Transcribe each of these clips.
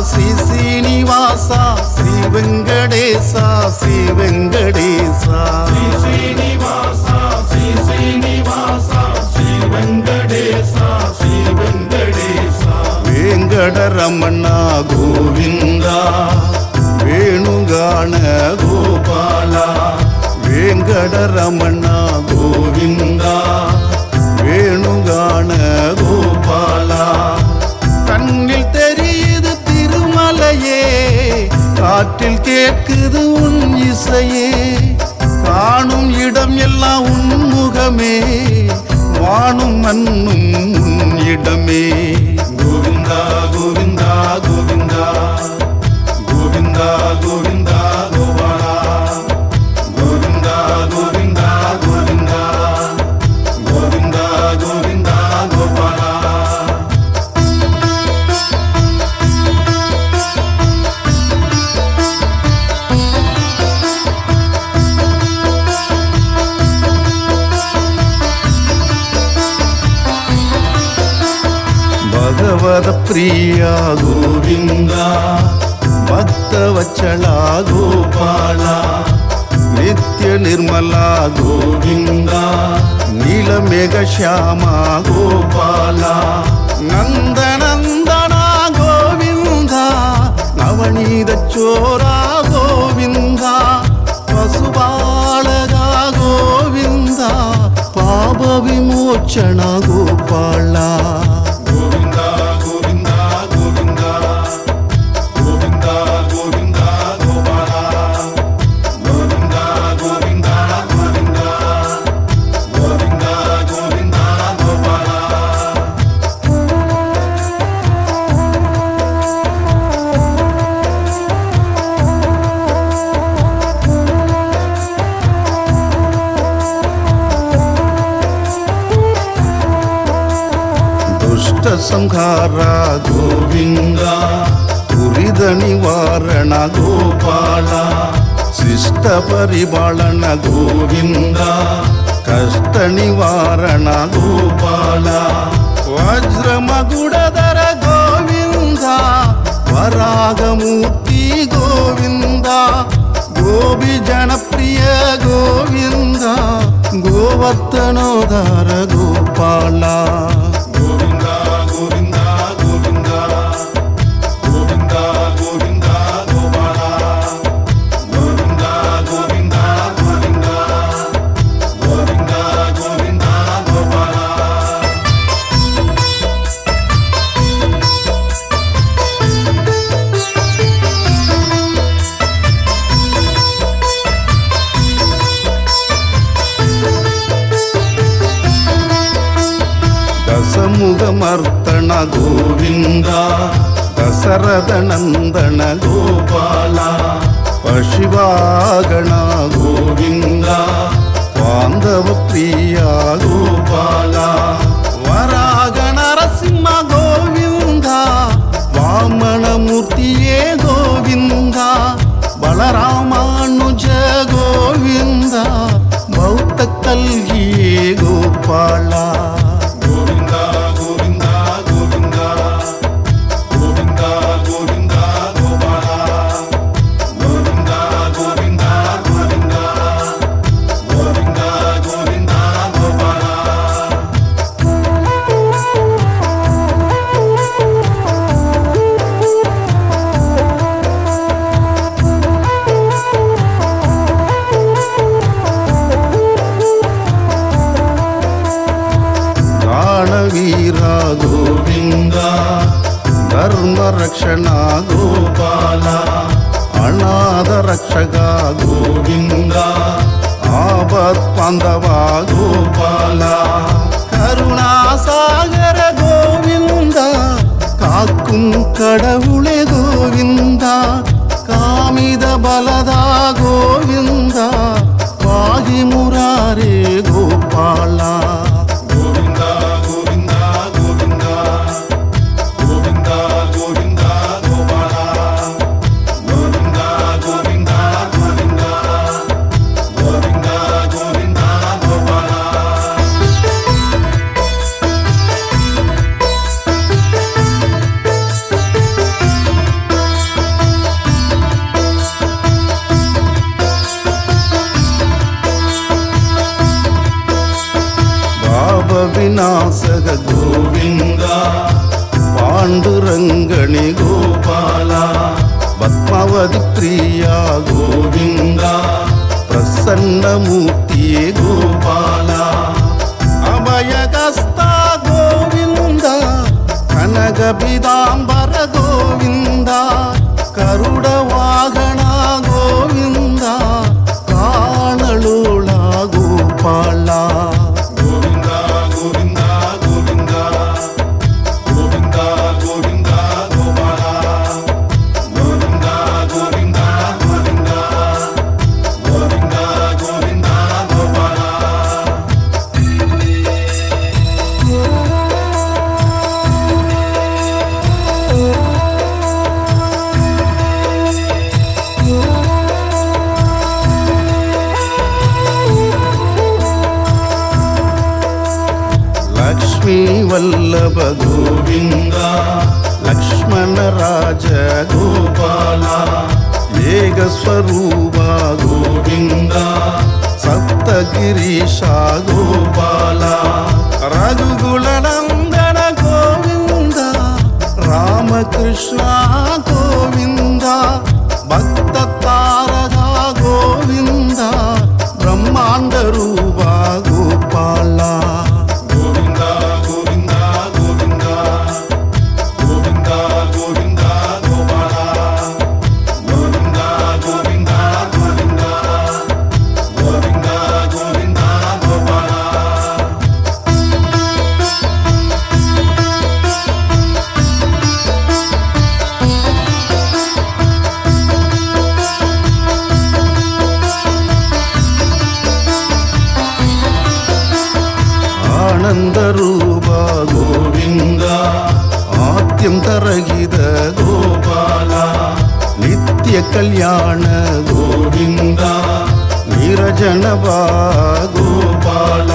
శ్రీ శ్రీనివాస శ్రీ వెంకటేశ శ్రీ వెంకటేశ శ్రీ శ్రీనివాస శ్రీ శ్రీనివాస శ్రీ వెంకటేశ శ్రీ వెంకటేశ వెంకటరమణ గోవింద వేణుగాన గోపాల వెంకటరమణ గోవింద வேணுகான கோபாலா கண்ணில் தெரியுது திருமலையே காற்றில் கேட்குது உன் இசையே காணும் இடம் எல்லாம் உன் முகமே வானும் மண்ணும் உன் இடமே கோவிந்தா கோவிந்தா கோவிந்தா கோவிந்தா கோவிந்தா கோபாலா கோவிந்தா கோவிந்தா கோவிந்தா கோவிந்தா கோவிந்தா கோபாலா பகவத பிரியா கோவிந்தா பக்த வச்சலா கோபாலா நித்ய நிர்மலா கோவிந்தா நீலமேக ஷியாமா கோபாலா நந்தநந்தனா கோவிந்தா நவநீத சோரா கோவிந்தா பசுபாலகா கோவிந்தா பாப விமோச்சன கோபாலா கோவிந்தா கோவிந்தா கோவிந்தா கோவிந்தா கோவிந்தா கோபாலா கோவிந்தா கோவிந்தா கோவிந்தா கோவிந்தா கோவிந்தா கோபாலா ದುಷ್ಟ ಸಂಹಾರ ಗೋವಿಂದ ತುರಿದ ನಿವಾರಣ ಗೋಪಾಲ ಶಿಷ್ಟ ಪರಿಪಾಲನ ಗೋವಿಂದ ಕಷ್ಟ ನಿವಾರಣ ಗೋಪಾಲ ವಜ್ರ ಮಗುಡದರ ಗೋವಿಂದ ವರಾಗಮೂರ್ತಿ ಗೋವಿಂದ ಗೋಪಿ ಜನಪ್ರಿಯ ಗೋವಿಂದ ಗೋವರ್ಧನೋದರ ಗೋಪಾಲ கோவிந்தா கோவிந்தா கோவிந்தா கோவிந்தா கோவிந்தா கோபாலா கோவிந்தா கோவிந்தா கோவிந்தா கோவிந்தா கோவிந்தா கோபாலா ದಸಮುಖಮರ್ತಣ ಗೋವಿಂದ ದಶರಥ ನಂದನ ಗೋಪಾಲ ಪಶುವಾಗಣ ಗೋವಿಂದ ಬಾಂಧವ ಪ್ರಿಯ ಗೋಪಾಲ ವರಾಗ ನರಸಿಂಹ ಗೋವಿಂದ ವಾಮನ ಮೂರ್ತಿಯೇ ಗೋವಿಂದ ಬಲರಾಮಾನುಜ ಗೋವಿಂದ ಬೌದ್ಧ ಕಲ್ಗಿಯೇ ಗೋಪಾಲ கோவிந்தா கோவிந்தா கோவிந்தா கோவிந்தா கோவிந்தா கோபாலா கோவிந்தா கோவிந்தா கோவிந்தா கோவிந்தா கோவிந்தா கோபாலா ವಿನಾಶಕ ಗೋವಿಂದ ಪಾಂಡುರಂಗಣಿ ಗೋಪಾಲ ಪದ್ಮಾವತಿ ಪ್ರಿಯ ಗೋವಿಂದ ಪ್ರಸನ್ನ ಮೂರ್ತಿಯೇ ಗೋಪಾಲ ಅಭಯಗಸ್ತ ಗೋವಿಂದ ಕನಕ ಬಿದಾಂಬರ ಗೋವಿಂದ ಕರುಡ ವಾಹನ ಗೋವಿಂದ ಕಾಣಲೋಳ ಗೋಪಾಲ ಗೋವಿಂದ ಗೋವಿಂದ ಗೋವಿಂದ ಗೋವಿಂದ ಗೋವಿಂದ ಗೋಪಾಲ ಗೋವಿಂದ ಗೋವಿಂದ ಗೋವಿಂದ ಗೋವಿಂದ ಗೋವಿಂದ ಗೋಪಾಲ ಲಕ್ಷ್ಮೀ ವಲ್ಲಭ ಗೋವಿಂದ ಲಕ್ಷ್ಮಣ ರಾಜ ಗೋಪಾಲ ಏಕ ಸ್ವರೂಪ ಗೋವಿಂದ ಸಪ್ತಗಿರೀಶ ಗೋಪಾಲ ರಘುಕುಲ ನಂದನ ಗೋವಿಂದ ರಾಮಕೃಷ್ಣ ಗೋವಿಂದ ಭಕ್ತ ತಾರಕ ಗೋವಿಂದ ಬ್ರಹ್ಮಾಂಡ ರೂಪ ಗೋಪಾಲ ಗೋವಿಂದ ಗೋವಿಂದ ಗೋವಿಂದ ಗೋವಿಂದ ಗೋವಿಂದ ಗೋಪಾಲ ಗೋವಿಂದ ಗೋವಿಂದ ಗೋವಿಂದ ಗೋವಿಂದ ಗೋವಿಂದ ಗೋಪಾಲ ಆನಂದ ರೂಪ ಗೋವಿಂದ ಆತ್ಯಂತರಹಿತ ಗೋಪಾಲ ನಿತ್ಯ ಕಲ್ಯಾಣ ಗೋವಿಂದ ನೀರಜನ ಗೋಪಾಲ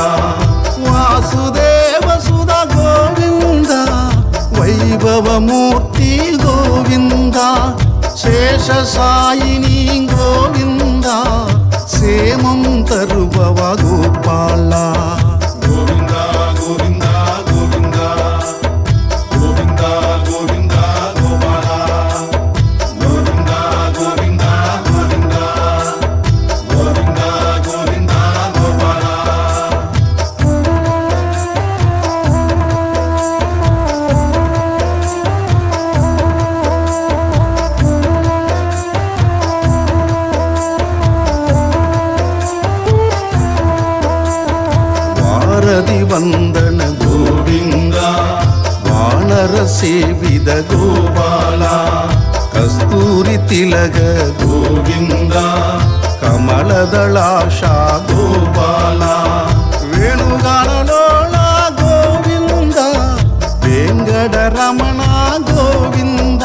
ವಾಸುದೇವ ಸುಧ ಗೋವಿಂದ ವೈಭವ ಮೂರ್ತಿ ಗೋವಿಂದ ಶೇಷ ಸಾಯಿನಿ ಗೋವಿಂದ ಸೇಮಂ ತರುಭವ ಗೋಪಾಲ ಗೋವಿಂದ ಗೋವಿಂದ ಗೋವಿಂದ ಗೋವಿಂದ ಗೋವಿಂದ ಗೋಪಾಲ ಗೋವಿಂದ ಗೋವಿಂದ ಗೋವಿಂದ ಗೋವಿಂದ ಗೋವಿಂದ ಗೋಪಾಲ ವಾರದಿ ವಂದನ ಗೋವಿಂದ ವಾನರ ಸೇವಿದ ಗೋಪಾಲ ಕಸ್ತೂರಿ ತಿಲಕ ಗೋವಿಂದ ಕಮಲದಳಾಶ ಗೋಪಾಲ ವೇಣುಗಾನಲೋಳ ಗೋವಿಂದ ವೆಂಕಟರಮಣ ಗೋವಿಂದ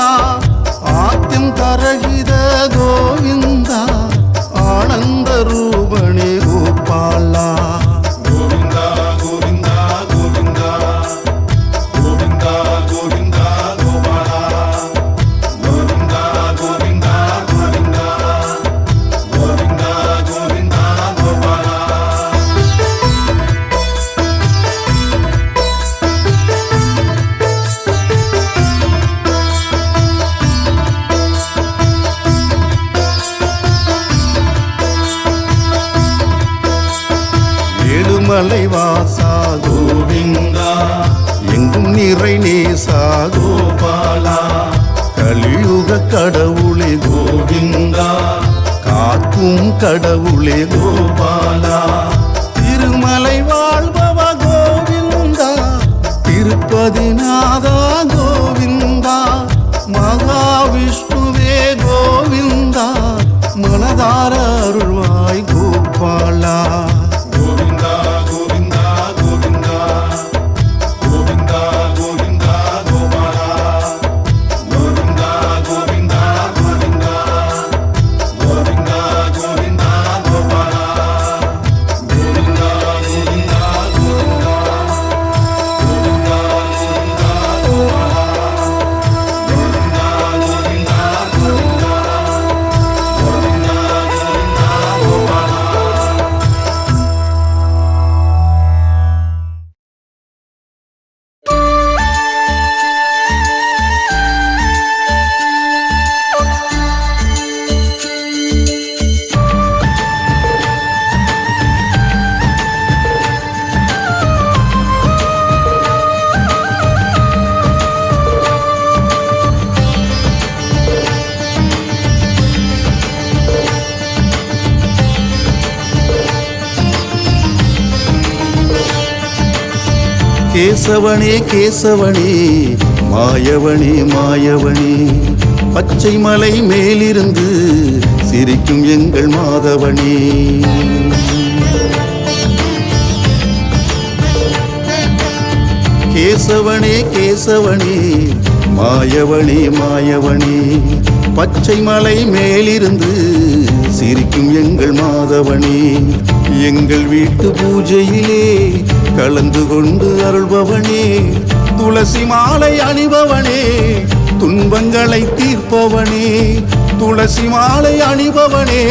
ಆತ್ಯಂತರಹಿತ ಗೋವಿಂದ ಆನಂದ ರೂಪಣೆ ಗೋಪಾಲ ಗೋವಿಂದ ಗೋವಿಂದ ಗೋವಿಂದ ಗೋವಿಂದ ಗೋವಿಂದ ಗೋಪಾಲ ಗೋವಿಂದ ಗೋವಿಂದ ಗೋವಿಂದ ಗೋವಿಂದ ಗೋವಿಂದ ಗೋಪಾಲ ஏழுமலை வாசா கோவிந்த எங்கும் நிறை நேசா கோபாலா கலியுக கடவுளே கோவிந்தா காக்கும் கடவுளே கோபாலா திருமலை வாழ்பவ கோவிந்தா திருப்பதிநாதா கோவிந்தா மகாவிஷ்ணுவே கோவிந்தா மனதார அருள்வாய் கோபாலா ಗೋವಿಂದ ಗೋವಿಂದ ಗೋವಿಂದ ಗೋವಿಂದ ಗೋವಿಂದ ಗೋಪಾಲ ಗೋವಿಂದ ಗೋವಿಂದ ಗೋವಿಂದ ಗೋವಿಂದ ಗೋವಿಂದ ಗೋಪಾಲ கேசவனே கேசவனே மாயவனே மாயவனே பச்சை மலை மேலிருந்து சிரிக்கும் எங்கள் மாதவனே. கேசவனே கேசவனே மாயவனே மாயவனே பச்சை மலை மேலிருந்து சிரிக்கும் எங்கள் மாதவனே. எங்கள் வீட்டு பூஜையிலே கலந்து கொண்டு அருள்பவனே, துளசி மாலை அணிபவனே, துன்பங்களை தீர்ப்பவனே. துளசி மாலை அணிபவனே,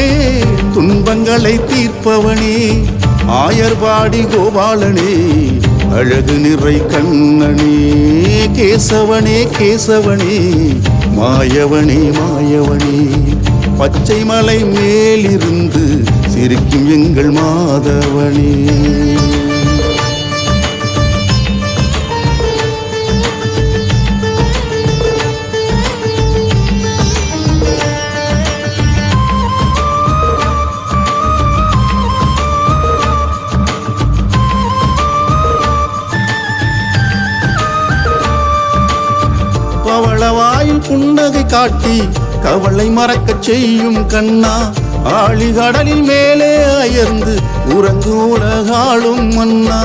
துன்பங்களை தீர்ப்பவனே. ஆயர்பாடி கோபாலனே, அழகு நிறை கண்ணனே. கேசவனே கேசவனே மாயவனே மாயவனே பச்சை மலை மேலிருந்து சிரிக்கும் எங்கள் மாதவனே. பவளவாயில் புன்னகை காட்டி கவலை மறக்கச் செய்யும் கண்ணா, ஆழிகடலில் மேலே அயர்ந்து உறங்கு உலகாளும் மன்னா.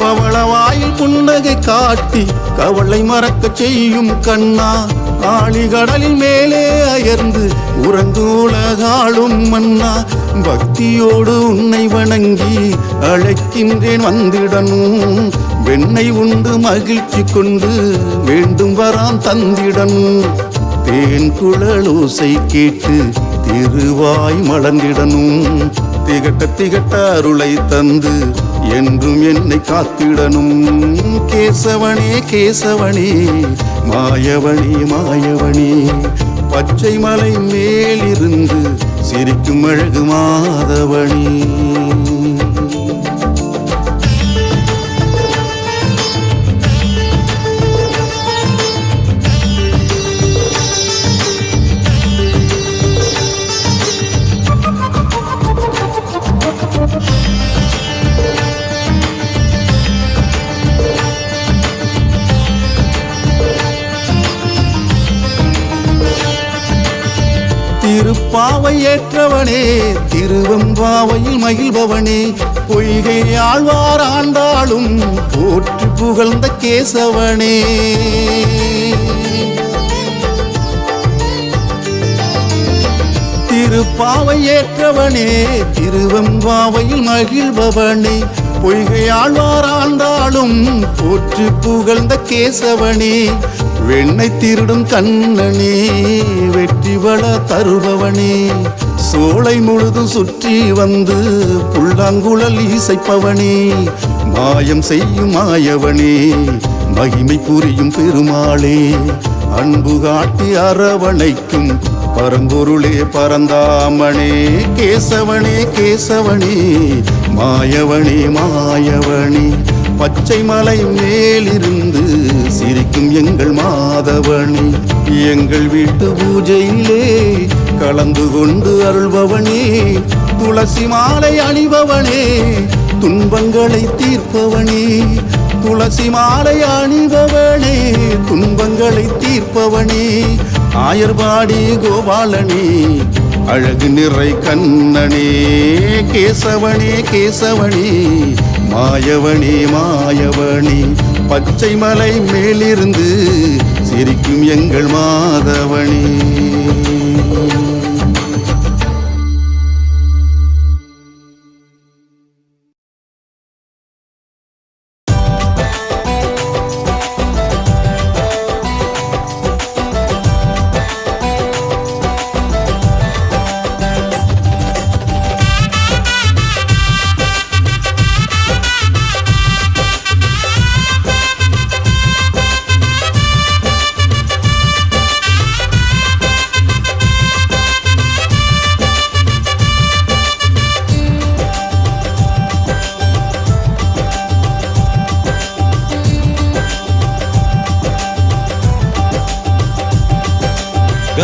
பவளவாயில் புன்னகை காட்டி கவலை மறக்கச் செய்யும் கண்ணா, ஆழிகடலில் மேலே அயர்ந்து உறங்கு உலகாளும் மன்னா. பக்தியோடு உன்னை வணங்கி அழைக்கின்றேன் வந்திடனும், வெண்ணை உண்டு மகிழ்ச்சி கொண்டு வேண்டும் வரான் தந்திடனும். தேன் குழலோசை கேட்டு திருவாய் மலர்ந்திடனும், திகட்ட திகட்ட அருளை தந்து என்றும் என்னை காத்திடனும். கேசவனே கேசவனே மாயவனே மாயவனே பச்சை மலை மேலிருந்து சிரிக்கும் அழகு மாதவனே. திருப்பாவை ஏற்றவனே, திருவெம்பாவையில் மகிழ்பவனே, பொய்கை ஆழ்வார் ஆண்டாளும் போற்றி புகழ்ந்த கேசவனே. திருப்பாவை ஏற்றவனே, திருவெம்பாவையில் மகிழ்பவனே, பொய்கை ஆழ்வார் ஆண்டாளும் போற்றி புகழ்ந்த கேசவனே. வெண்ணை திருடும் கண்ணனே, வெற்றி வள தருபவனே, சோலை முழுதும் சுற்றி வந்து புல்லாங்குழல் இசைப்பவனே. மாயம் செய்யும் மாயவனே, மகிமை புரியும் பெருமாளே, அன்பு காட்டி அரவணைக்கும் பரம்பொருளே பரந்தாமனே. கேசவனே கேசவனே மாயவனே மாயவனே பச்சை மலை மேலிருந்து சிரிக்கும் எங்கள் மாதவனே. எங்கள் வீட்டு பூஜையிலே கலந்து கொண்டு அருள்பவனே, துளசி மாலை அணிபவனே, துன்பங்களை தீர்ப்பவனே. துளசி மாலை அணிபவனே, துன்பங்களை தீர்ப்பவனே. ஆயர்பாடி கோபாலனே, அழகு நிறை கண்ணனே. கேசவனே கேசவனே மாயவனே மாயவனே பச்சை மலை மேலிருந்து சிரிக்கும் எங்கள் மாதவனே.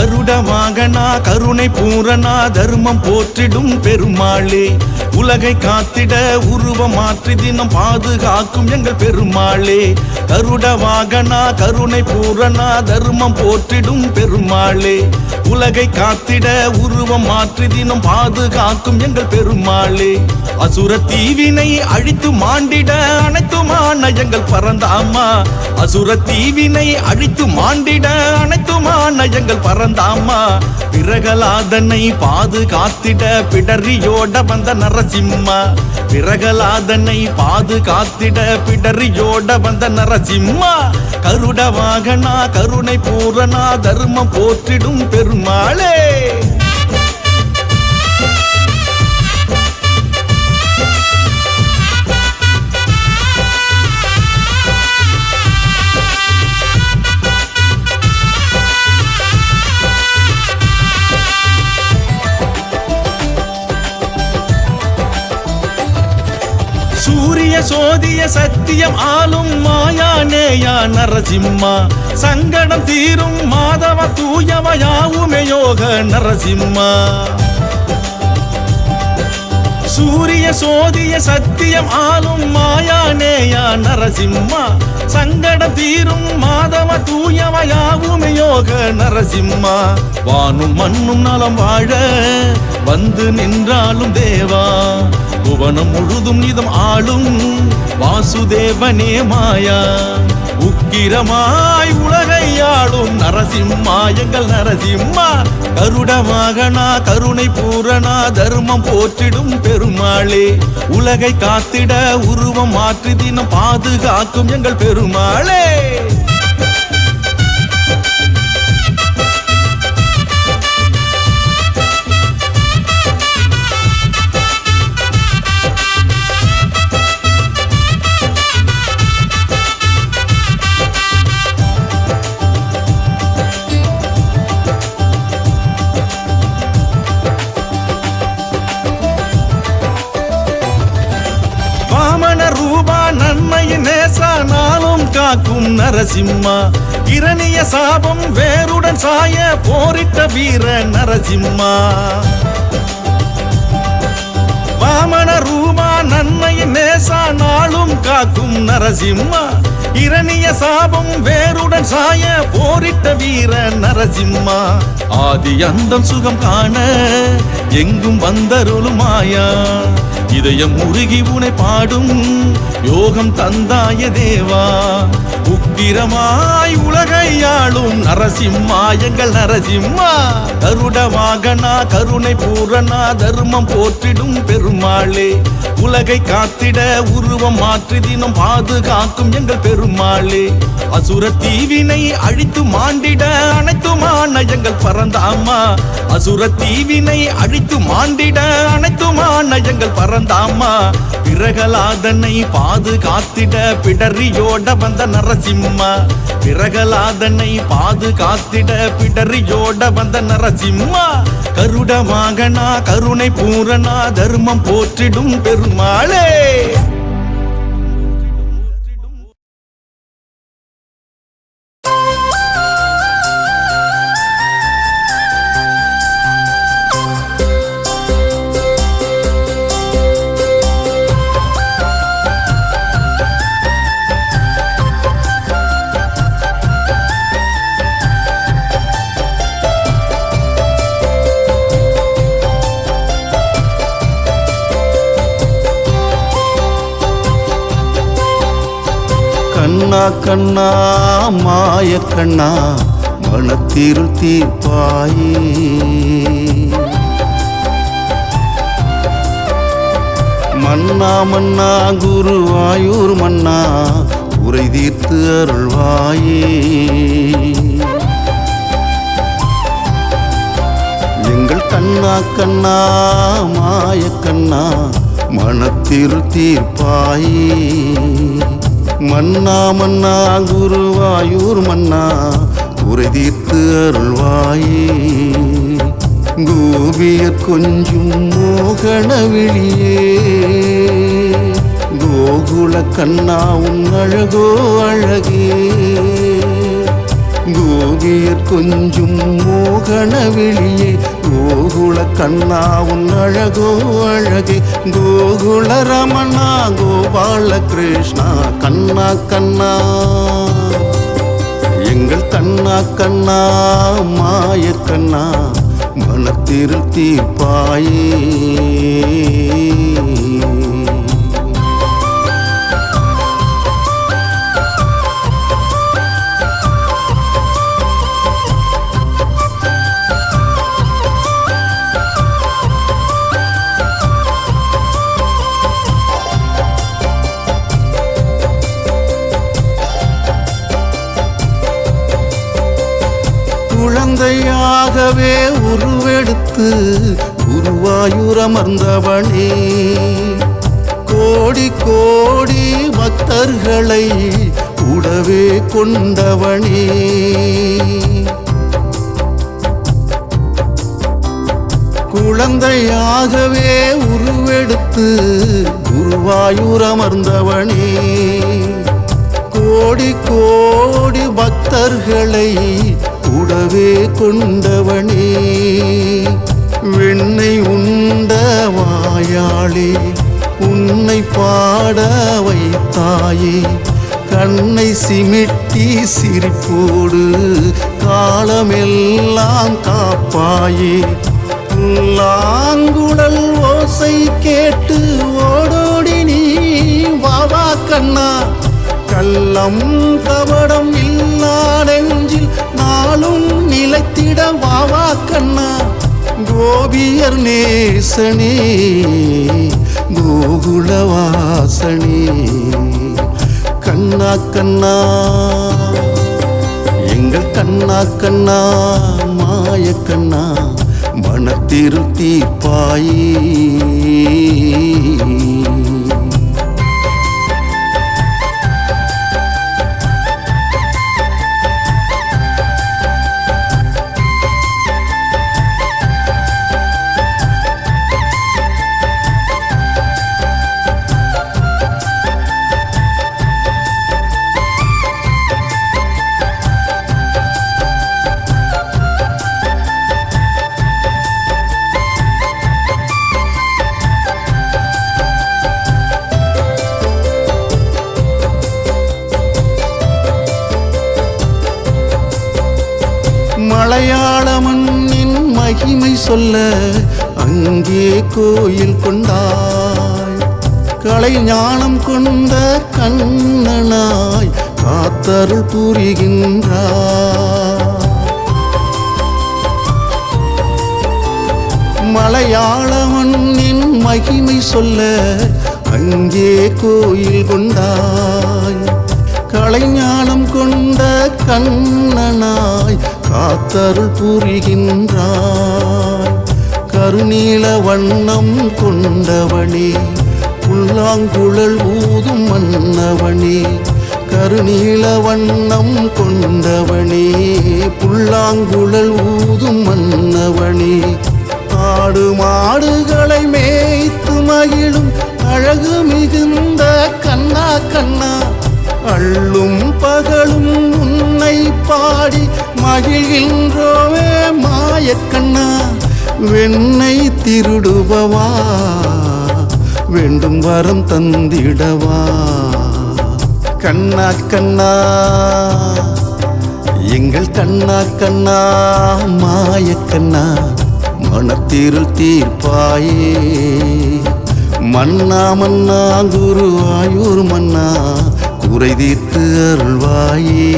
கருட வாகனா கருணை பூரணா தர்மம் போற்றிடும் பெருமாளே உலகை காத்திட உருவம் மாற்றி தினம் பாதுகாக்கும் எங்கள் பெருமாளே கருட வாகனா கருணை பூரணா தர்மம் போற்றிடும் பெருமாளே உலகை காத்திட உருவம் மாற்றி தினம் பாதுகாக்கும் எங்கள் பெருமாளே அசுர தீவினை அழித்து மாண்டிட அனைத்துமான எங்கள் பரந்தாமா அசுர தீவினை அழித்து மாண்டிட அனைத்துமான எங்கள் பரந்தாமா பிரகலாதனை பாதுகாத்திட பிடரியோட வந்த நரசிம்மா பிரகலாதனை பாதுகாத்திட பிடரியோட வந்த நரசிம்மா கருட வாகனா கருணை பூரணா தர்மம் போற்றிடும் பெருமாளே சூரிய சோதிய சத்தியம் ஆளும் மாயா நேயா நரசிம்மா சங்கடம் தீரும் மாதவ தூயவயாவுமே யோக நரசிம்மா சூரிய சோதிய சத்தியம் ஆளும் மாயா நேயா நரசிம்மா சங்கடம் தீரும் மாதவ தூயவயாவுமே யோக நரசிம்மா வானும் மண்ணும் நலம் வாழ வந்து நின்றாலும் தேவா புவனம் முழுதும் நிதம் ஆளும் வாசுதேவனே மாயா உக்கிரமாய் உலகை ஆளும் நரசிம்மா எங்கள் நரசிம்மா கருட வாகனா கருணை பூரணா தர்மம் போற்றிடும் பெருமாளே உலகை காத்திட உருவம் மாற்றி தினம் பாதுகாக்கும் எங்கள் பெருமாளே நன்மையின் நேசா நாளும் காக்கும் நரசிம்மா இரணிய சாபம் வேருடன் சாய போரிட்ட வீர நரசிம்மா வாமன ரூபா நன்மையின் நேசா நாளும் காக்கும் நரசிம்மா இரணிய சாபம் வேருடன் சாய போரிட்ட வீர நரசிம்மா ஆதி அந்தம் சுகம் காண எங்கும் வந்தருளும் மாயா இதயம் முருகி உனை பாடும் யோகம் தந்தாய தேவா உக்கிரமாய் உலகை ஆளும் நரசிம்மா எங்கள் நரசிம்மா கருட வாகனா கருணை பூரணா தர்மம் போற்றிடும் பெருமாளே உலகை காத்திட உருவம் மாற்றி தினம் பாதுகாக்கும் எங்கள் பெருமாளே அசுர தீவினை அழித்து மாண்டிட அனைத்துமான எங்கள் பரந்தாமா அசுர தீவினை அழித்து மாண்டிட அனைத்துமான எங்கள் பரந்தாமா பிரகலாதனை பாதுகாத்திட பிடரியோட வந்த நரசிம்மா பிரகலாதனை பாதுகாத்திட பிடரியோட வந்த நரசிம்மா கருட வாகனா கருணை பூரணா தர்மம் போற்றிடும் பெருமாளே கண்ணா கண்ணா மாய கண்ணா மனத்திருள் தீர்ப்பாயே மன்னா மன்னா குருவாயூர் மன்னா உரை தீர்த்து அருள்வாயே எங்கள் கண்ணா கண்ணா மாய கண்ணா மனத்திருள் தீர்ப்பாயே மன்னா மன்னா குருவாயூர் மன்னா உரை தீர்த்து அருள்வாயே கோபியர் கொஞ்சும் மோகன விழியே கோகுல கண்ணா உன் அழகோ அழகே கோபியர் கொஞ்சும் மோகன விழியே கோகுல கண்ணா உன் அழகோ அழகே கோகுல ரமணா கோபால கிருஷ்ணா கண்ணா கண்ணா எங்கள் கண்ணா கண்ணா மாய கண்ணா மனத்திருள் தீர்ப்பாயே குழந்தையாகவே உருவெடுத்து குருவாயூர் அமர்ந்தவனே கோடி கோடி பக்தர்களை கூடவே கொண்டவனே குழந்தையாகவே உருவெடுத்து குருவாயூர் அமர்ந்தவனே கோடி கோடி பக்தர்களை கூடவே கொண்டவனே வெண்ணை உண்ட வாயாளே உன்னை பாட வைத்தாயே கண்ணை சிமிட்டி சிரிப்போடு காலமெல்லாம் காப்பாயே புல்லாங்குழல் ஓசை கேட்டு ஓடோடி நீ வாவா கண்ணா கள்ளம் கபடம் இல்லா நெஞ்சில் நாளும் நிலைத்திட வாவா கண்ணா கோபியர் நேசனே கோகுலவாசனே கண்ணா கண்ணா எங்கள் கண்ணா கண்ணா மாய கண்ணா மனத்திருள் தீர்ப்பாயே மலையாள மண்ணின் மகிமை சொல்ல அங்கே கோயில் கொண்டாய் கலை ஞானம் கொண்ட கண்ணனாய் காத்தருள் புரிகின்றாய் மலையாள மண்ணின் மகிமை சொல்ல அங்கே கோயில் கொண்டாய் கலைஞானம் கொண்ட கண்ணனாய் காத்தருள் புரிகின்றாய் கருநீல வண்ணம் கொண்டவனே புல்லாங்குழல் ஊதும் மன்னவனே கருநீல வண்ணம் கொண்டவனே புல்லாங்குழல் ஊதும் மன்னவனே ஆடு மாடுகளை மேய்த்து மகிழும் அழகு மிகுந்த கண்ணா கண்ணா அள்ளும் பகலும் உன்னை பாடி மகிழ்கின்றோவே மாயக்கண்ணா வெண்ணை திருடுபவா வேண்டும் வரம் தந்திடவா கண்ணா கண்ணா எங்கள் கண்ணா கண்ணா மாயக்கண்ணா மனத்திருள் தீர்ப்பாயே மன்னா மன்னா குருவாயூர் மன்னா குறை தீர்த்து அருள்வாயே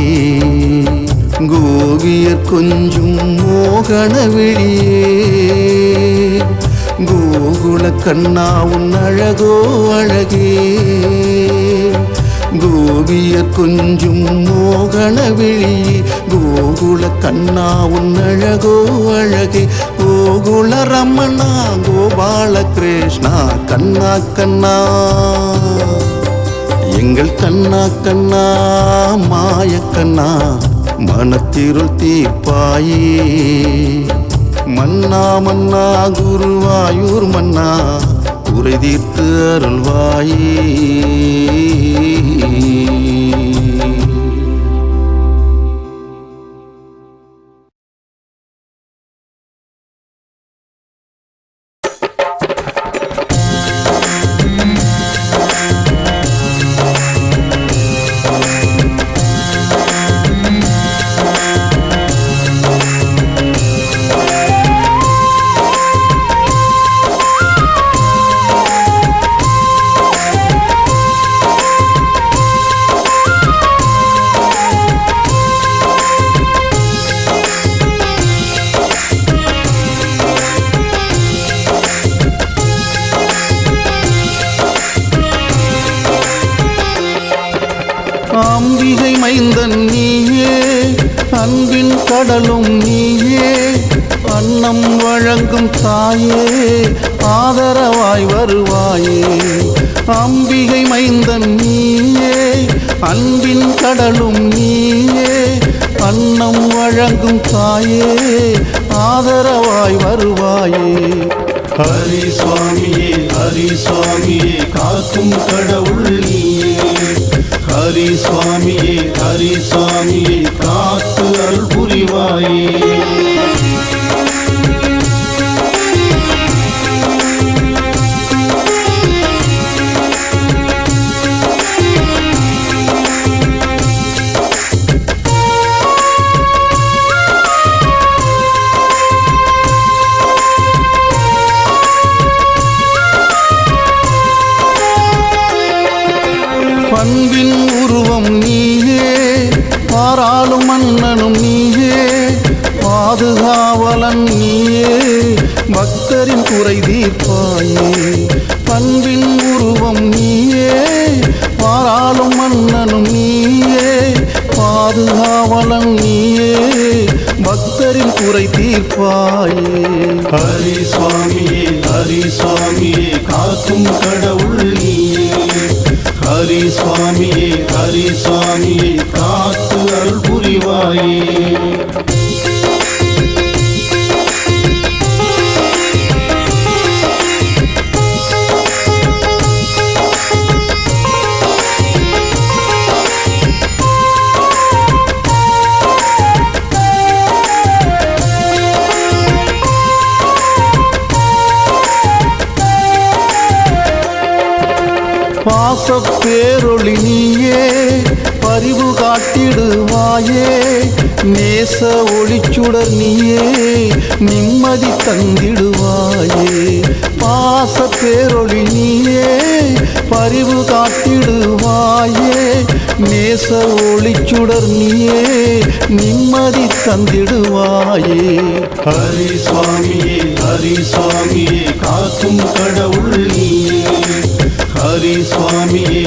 கோபியர் கொஞ்சும் மோகன விழியே கோகுல கண்ணா உன் அழகோ அழகே கோபியர் கொஞ்சும் மோகன விழியே கோகுல கண்ணா உன் அழகோ அழகே கோகுல ரமணா கோபால கிருஷ்ணா கண்ணா கண்ணா எங்கள் கண்ணா கண்ணா மாய கண்ணா மனத்திருள் தீர்ப்பாயே மன்னா மன்னா குருவாயூர் மன்னா குறை தீர்த்து அருள்வாயே அம்பிகை மைந்தன் நீயே அன்பின் கடலும் நீயே அன்னம் வழங்கும் தாயே ஆதரவாய் வருவாயே அம்பிகை மைந்தன் நீயே அன்பின் கடலும் நீயே அன்னம் வழங்கும் தாயே ஆதரவாய் வருவாயே ஹரி சுவாமியே காக்கும் கடவுள் நீயே ஹரி சுவாமியே காத்து அருள் புரிவாயே பண்பின் உருவம் நீயே பாராளும் மன்னனும் நீயே பாதுகாவலன் நீயே பக்தரின் குறை தீர்ப்பாயே பண்பின் உருவம் நீயே பாராளும் மன்னனும் நீயே பாதுகாவலன் நீயே பக்தரின் குறை தீர்ப்பாயே ஹரி சுவாமியே காக்கும் கடவுள் நீயே ஹரி சுவாமியே காத்து அருள் புரிவாயே பாசப் பேரொளி நீயே பரிவு காட்டிடுவாயே நேச ஒளிச்சுடர் நீயே நிம்மதி தந்திடுவாயே பாச பேரொளி நீயே பரிவு காட்டிடுவாயே நேச ஒளிச்சுடர் நீயே நிம்மதி தந்திடுவாயே ஹரி சுவாமியே காக்கும் கடவுள் நீயே ஹரி சுவாமியே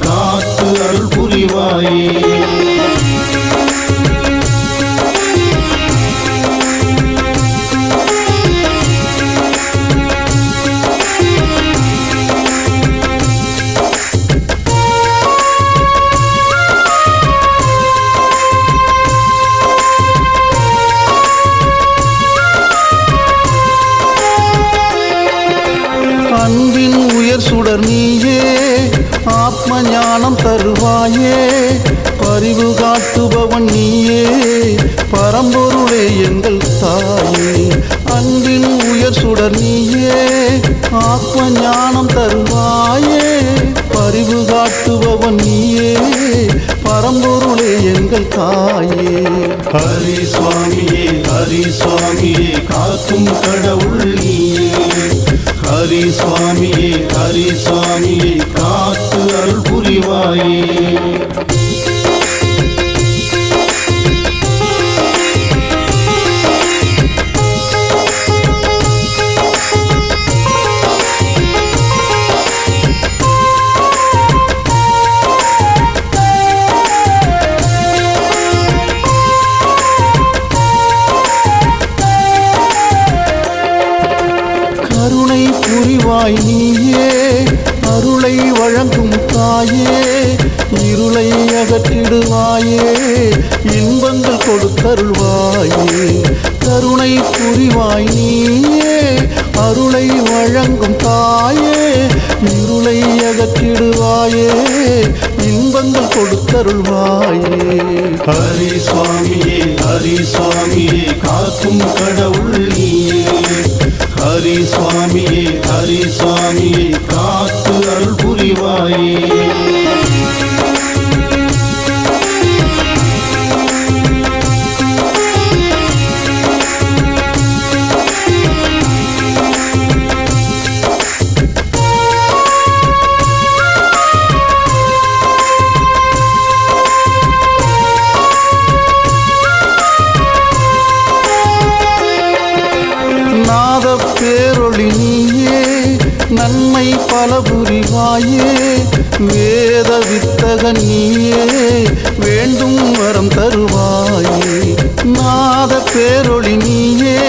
காத்து அருள் புரிவாயே அன்பின் உயர் சுடர் நீயே ஆத்ம ஞானம் தருவாயே பரிவு காட்டுபவன் நீயே பரம்பொருளே எங்கள் தாயே அன்பின் உயர் சுடர் நீயே ஆத்ம ஞானம் தருவாயே பரிவு காட்டுபவன் நீயே பரம்பொருளே எங்கள் தாயே ஹரி சுவாமியே காக்கும் கடவுள் நீயே ஹரி சுவாமியே காத்து அருள் புரிவாயே கருணை புரிவாய் நீயே அருளை வழங்கும் தாயே இருளை அகற்றிடுவாயே இன்பங்கள் கொடுத்தருள்வாயே கருணை புரிவாய் நீயே அருளை வழங்கும் தாயே இருளை அகற்றிடுவாயே இன்பங்கள் கொடுத்தருள்வாயே ஹரி சுவாமியே காக்கும் கடவுள் நீயே ஹரி சுவாமியே காத்து அருள் புரிவாயே பேரொளி நீயே நன்மை பல புரிவாயே வேத வித்தகன் நீயே வேண்டும் வரம் தருவாயே நாத பேரொளி நீயே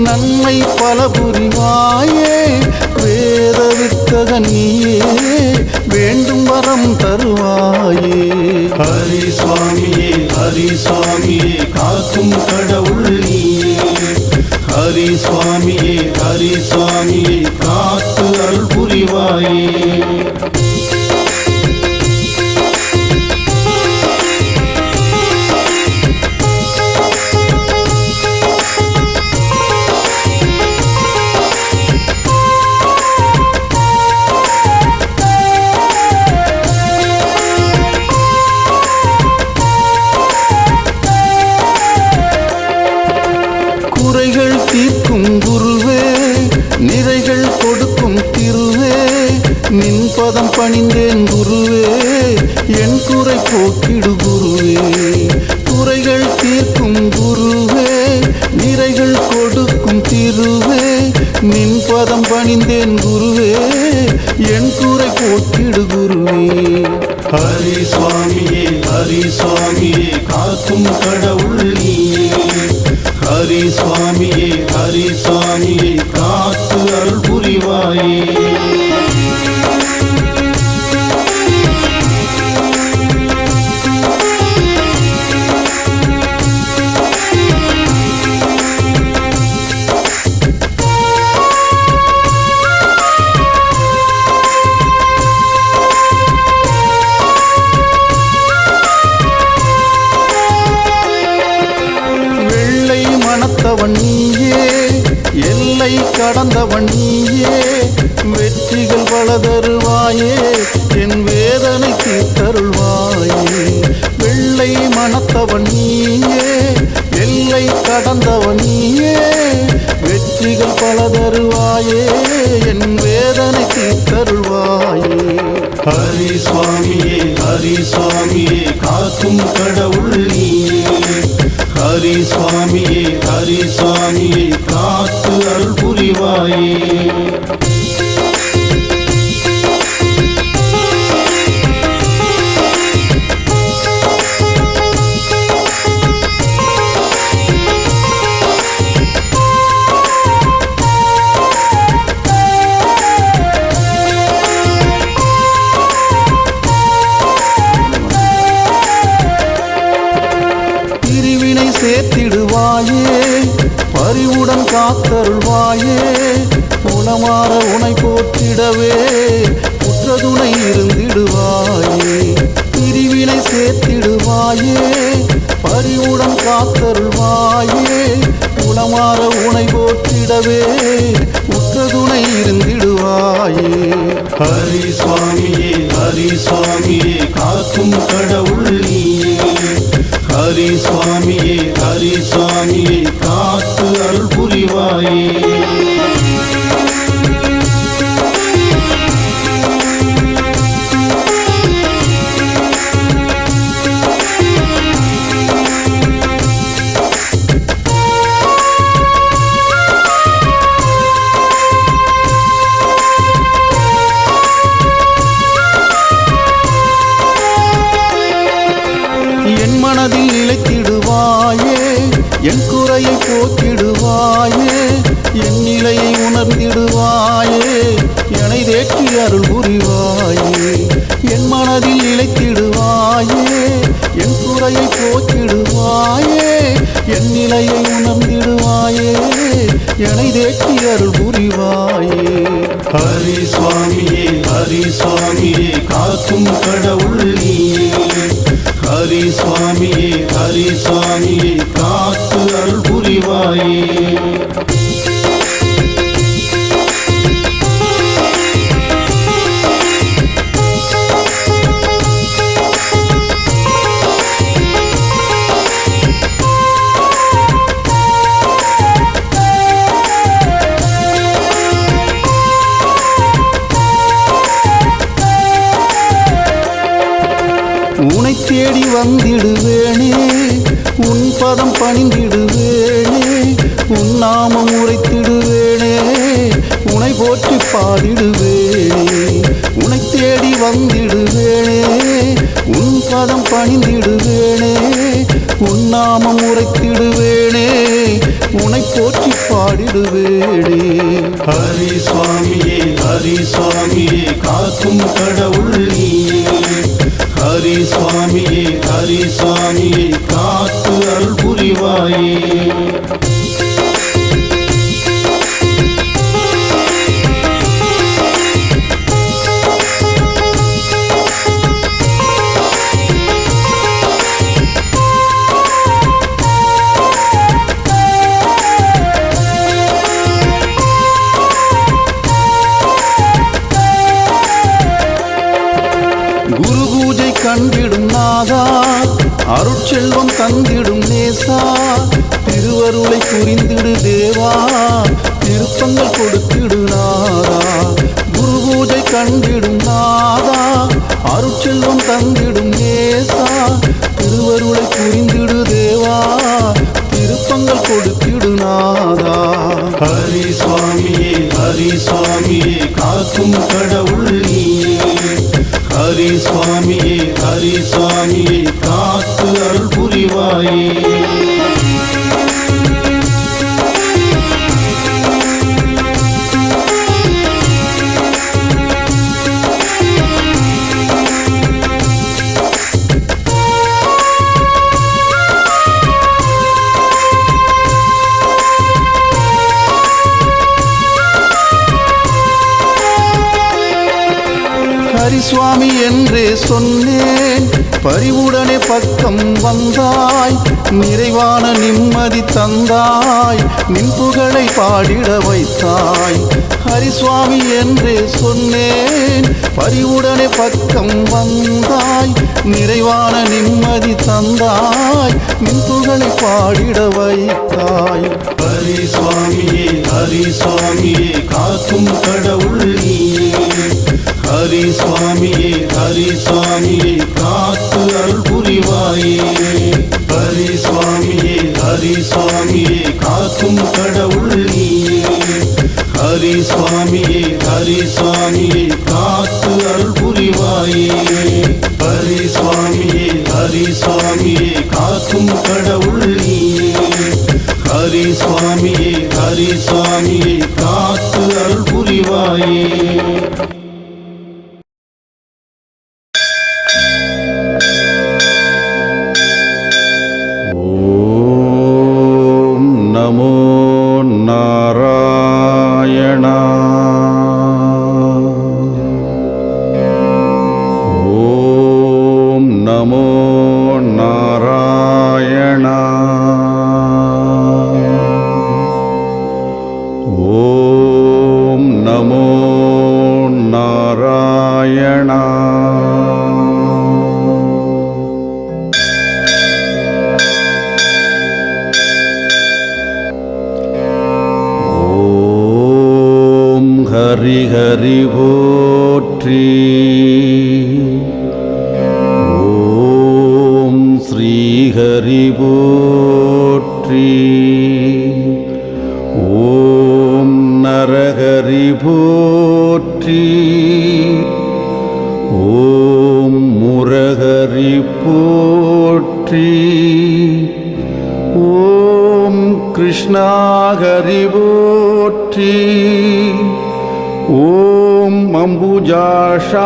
நன்மை பல புரிவாயே வேத வித்தகன் நீயே வேண்டும் வரம் தருவாயே ஹரி சுவாமியே ஹரி சுவாமியே காக்கும் கடவுள் நீயே ஹரி சுவாமியே காத்து அருள் புரிவாயே குறைகள் தீர்க்கும் குருவே நிறைகள் கொடுக்கும் திருவே நின் பதம் பணிந்தேன் குருவே என் குறை போக்கிடு குருவே குறைகள் தீர்க்கும் குருவே நிறைகள் கொடுக்கும் திருவே நின் பதம் பணிந்தேன் குருவே என் குறை போக்கிடு குருவே ஹரி சுவாமியே காக்கும் கடவுள் நீயே ஹரி சுவாமியே காத்து அருள் புரிவாயே வெள்ளை மனத்தவன் நீயே எல்லை கடந்தவன் நீயே வெற்றிகள் பல தருவாயே என் வேதனை தீர்த்தருள்வாயே வெள்ளை மனத்தவன் நீயே எல்லை கடந்தவன் நீயே வெற்றிகள் பல தருவாயே என் வேதனை தீர்த்தருள்வாயே ஹரி சுவாமியே காக்கும் கடவுள் நீயே ஹரி சுவாமியே காத்து அருள் புரிவாயே பிரிவினை சேர்த்திடுவாயே பரிவுடன் காத்தருள்வாயே உளமாற உனை போற்றிடவே உற்றதுணை இருந்திடுவாயே பிரிவினை சேர்த்திடுவாயே பரிவுடன் காத்தருள்வாயே உளமாற உனை போற்றிடவே உற்றதுணை இருந்திடுவாயே ஹரி சுவாமியே காக்கும் கடவுள் நீயே ஹரி சுவாமியே காத்து அருள் புரிவாயே என் மனதில் நிலைத்திடுவாயே என் குறையை போக்கிடுவாயே என் நிலையை உணர்ந்திடுவாயே என்னை தேற்றி அருள் புரிவாயே என் மனதில் நிலைத்திடுவாயே என் குறையை போக்கிடுவாயே என் நிலையை உணர்ந்திடுவாயே என்னை தேற்றி அருள் புரிவாயே ஹரி சுவாமியே காக்கும் கடவுள் நீயே ஹரி சுவாமியே காத்து அருள் புரிவாயே உனை தேடி வந்திடுவேனே உன் பதம் பணிந்திடுவேனே உன் நாமம் உரைத்திடுவேனே உனை போற்றி பாடிடுவேனே உனை தேடி வந்திடுவேனே உன் பதம் பணிந்திடுவேனே உன் நாமம் உரைத்திடுவேனே உனை போற்றி பாடிடுவேனே ஹரி சுவாமியே காக்கும் கடவுள் நீயே ஹரி சுவாமியே காத்து அருள் புரிவாயே குரு பூஜை கண்டிடும் நாதா அருட்செல்வம் தந்திடும் நேசா திருவருளை புரிந்திடு தேவா திருப்பங்கள் கொடுத்திடு நாதா குரு பூஜை கண்டிடும் நாதா அருட்செல்வம் தந்திடும் நேசா திருவருளை புரிந்திடு தேவா திருப்பங்கள் கொடுத்திடு நாதா ஹரி சுவாமியே காக்கும் கடவுள் நீயே ஹரி சுவாமியே காத்து அருள் புரிவாயே ஹரிசுவாமி என்றே சொன்னேன் பரிவுடனே பக்கம் வந்தாய் நிறைவான நிம்மதி தந்தாய் நின் புகழை பாடிட வைத்தாய் ஹரிசுவாமி என்றே சொன்னேன் பரிவுடனே பக்கம் வந்தாய் நிறைவான நிம்மதி தந்தாய் நின் புகழை பாடிட வைத்தாய் ஹரி சுவாமியே காக்கும் கடவுள் நீயே ஹரி சுவாமியே காத்து அருள் புரிவாயே ஹரி சுவாமியே காக்கும் கடவுள் நீயே ஹரி சுவாமியே காத்து அருள் புரிவாயே ஹரி சுவாமியே காக்கும் கடவுள் நீயே ஹரி சுவாமியே காத்து அருள் புரிவாயே நமோ நாராயண ஓம் நமோ நாராயண ஓம் நமோ நாராயண ஹரி ஹரி போற்றி ஓம் ஸ்ரீ ஹரி போற்றி ஓம் நரஹரி போற்றி ஓம் முரஹரி போற்றி ஓம் கிருஷ்ணா ஹரி போற்றி ஓம் அம்புஜாஷா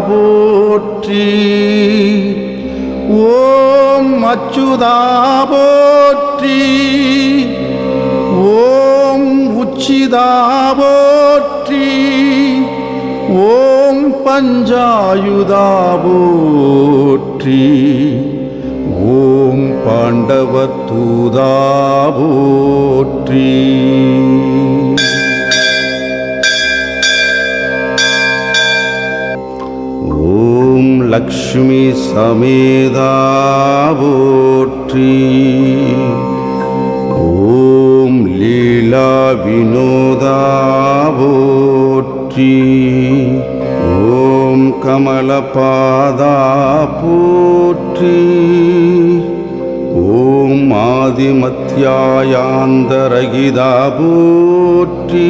போற்றி ஓம் அச்சுதா போற்றி ஓம் உச்சிதா போற்றி ஓம் பஞ்சாயுதா போற்றி ஓம் பாண்டவத்தூதா போற்றி ஓம் லக்ஷ்மி சமேதா போற்றி ஓம் லீலா வினோதா போற்றி ஓம் கமலபாதா போற்றி ஓம் ஆதிமத்யாயாந்தரகிதா போற்றி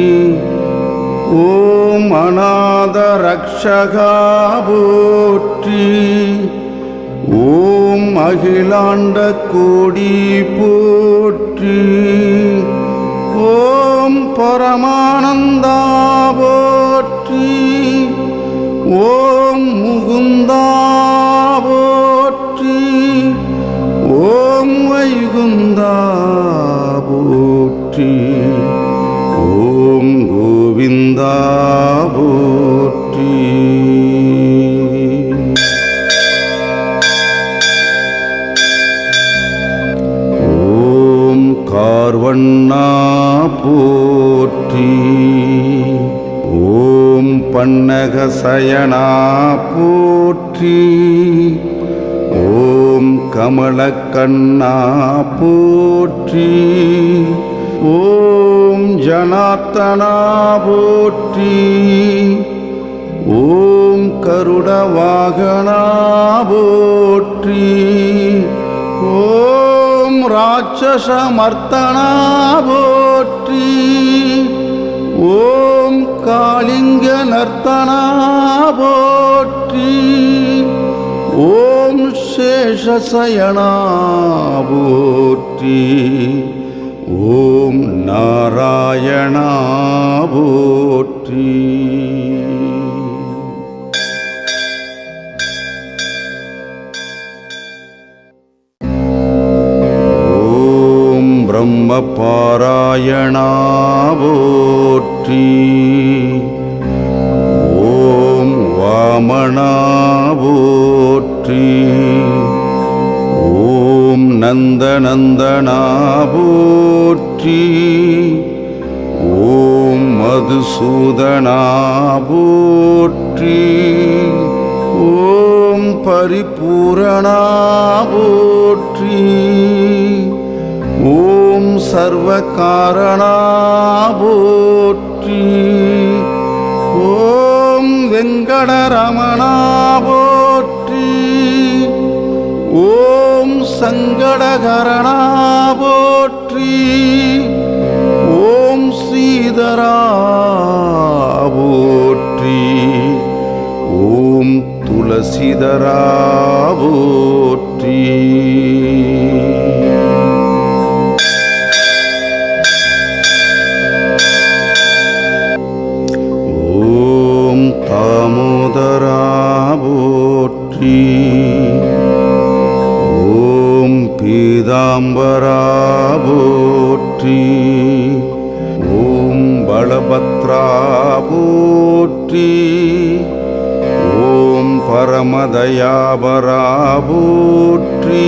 ஓம் அநாத ரக்ஷகா போற்றி. ஓம் அகிலாண்ட கோடி போற்றி. ஓம் பரமானந்தா போற்றி. ஓம் முகுந்தா போற்றி. ஓம் வைகுந்தா போற்றி. ஓம் கோவிந்தா போற்றி. ஓம் கார்வண்ணா போற்றி. ஓம் பன்னகசயனா போற்றி. ஓம் கமலக்கண்ணா போற்றி. ஓம் ஜனார்த்தனா போற்றி. ஓம் கருடவாகனா போற்றி. ஓம் ராட்சசமர்த்தனா போற்றி. ஓம் காளிங்க நர்த்தனா போற்றி. ஓம் சேஷசயனா போற்றி. ஓம் நாராயணா போற்றி. ஓம் பிரம்மபாராயணா போற்றி. ஓம் வாமனா போற்றி. ஓம் நந்தநந்தனா போற்றி. ஓம் மதுசூதனா போற்றி. ஓம் பரிபூரணா போற்றி. ஓம் சர்வகாரணா போற்றி. ஓம் வெங்கடரமணா போற்றி. ஓம் சங்கடகரணா போற்றி. ஓம் ஸ்ரீதரா போற்றி. ஓம் துளசிதரா போற்றி. ஓம் தாமோதரா போற்றி. ஓம் பீதாம்பரா போற்றி. ஓம் பலபத்ரா போற்றி. ஓம் பரமதயாபரா போற்றி.